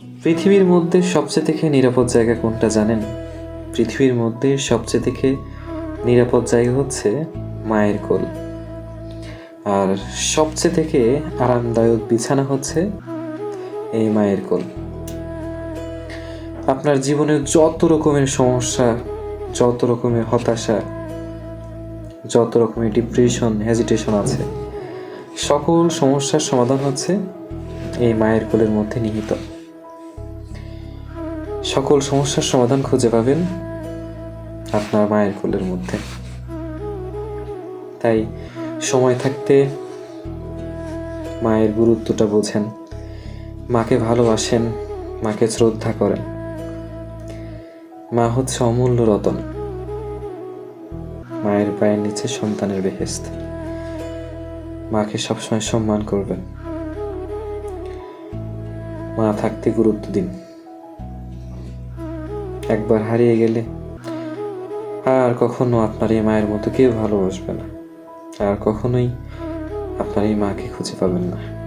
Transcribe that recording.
পৃথিবীর মধ্যে সবচেয়ে থেকে নিরাপদ জায়গা কোনটা জানেন? পৃথিবীর মধ্যে সবচেয়ে থেকে নিরাপদ জায়গা হচ্ছে মায়ের কোল। আর সবচেয়ে থেকে আরামদায়ক বিছানা হচ্ছে এই মায়ের কোল। আপনার জীবনে যত রকমের সমস্যা, যত রকমের হতাশা, যত রকমের ডিপ্রেশন, হেজিটেশন আছে, সকল সমস্যার সমাধান হচ্ছে এই মায়ের কোলের মধ্যে নিহিত। সকল সমস্যার সমাধান খুঁজে পাবেন আপনার মায়ের কোলের মধ্যে। তাই সময় থাকতে মায়ের গুরুত্বটা বোঝেন, মাকে ভালোবাসেন, মাকে শ্রদ্ধা করেন। মা হচ্ছে অমূল্য রতন। মায়ের পায়ের নিচে সন্তানের বেহেশত। মাকে সবসময় সম্মান করবেন। মা থাকতে গুরুত্ব দিন। একবার হারিয়ে গেলে আর কখনো আপনার এই মায়ের মতো কেউ ভালোবাসবে না, আর কখনোই আপনার এই মাকে খুঁজে পাবেন না।